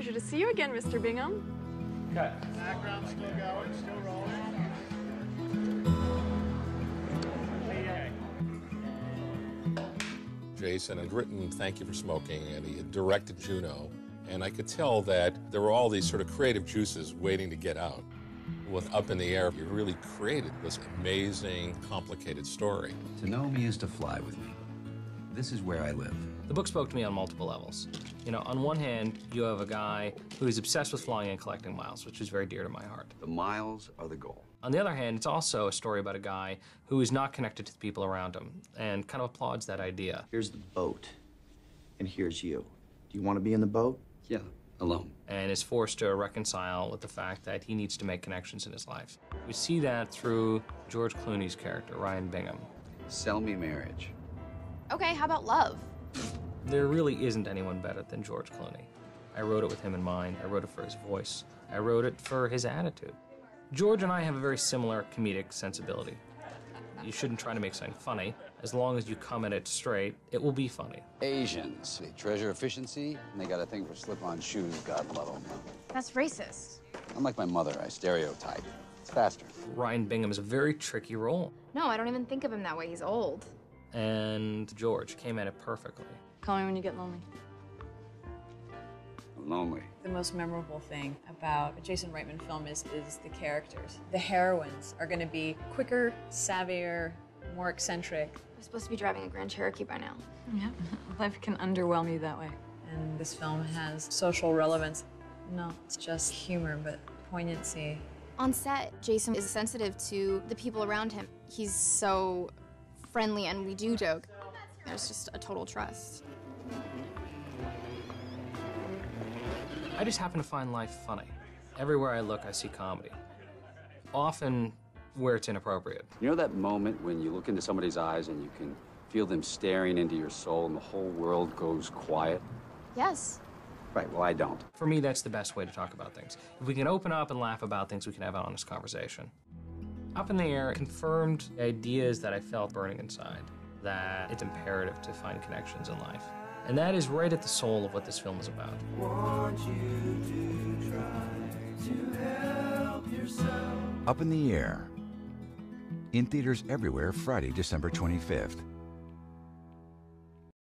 Pleasure to see you again, Mr. Bingham. Cut. Background still going, still rolling. Jason had written Thank You for Smoking, and he had directed Juno, and I could tell that there were all these sort of creative juices waiting to get out. With Up in the Air, he really created this amazing, complicated story. To know me is to fly with me. This is where I live. The book spoke to me on multiple levels. You know, on one hand, you have a guy who is obsessed with flying and collecting miles, which is very dear to my heart. The miles are the goal. On the other hand, it's also a story about a guy who is not connected to the people around him and kind of applauds that idea. Here's the boat, and here's you. Do you want to be in the boat? Yeah, alone. And is forced to reconcile with the fact that he needs to make connections in his life. We see that through George Clooney's character, Ryan Bingham. Sell me marriage. Okay, how about love? There really isn't anyone better than George Clooney. I wrote it with him in mind. I wrote it for his voice. I wrote it for his attitude. George and I have a very similar comedic sensibility. You shouldn't try to make something funny. As long as you come at it straight, it will be funny. Asians, they treasure efficiency, and they got a thing for slip-on shoes, God love them. That's racist. I'm like my mother, I stereotype. It's faster. Ryan Bingham is a very tricky role. No, I don't even think of him that way. He's old. And George came at it perfectly. Call me when you get lonely. I'm lonely. The most memorable thing about a Jason Reitman film is the characters. The heroines are going to be quicker, savvier, more eccentric. We're supposed to be driving a Grand Cherokee by now. Yeah, life can underwhelm you that way. And this film has social relevance. No, it's just humor, but poignancy. On set, Jason is sensitive to the people around him. He's so friendly, and we do joke. There's just a total trust. I just happen to find life funny. Everywhere I look, I see comedy. Often where it's inappropriate. You know that moment when you look into somebody's eyes and you can feel them staring into your soul and the whole world goes quiet? Yes. Right, well, I don't. For me, that's the best way to talk about things. If we can open up and laugh about things, we can have an honest conversation. Up in the Air confirmed ideas that I felt burning inside, that it's imperative to find connections in life. And that is right at the soul of what this film is about. Up in the Air. In theaters everywhere Friday, December 25th.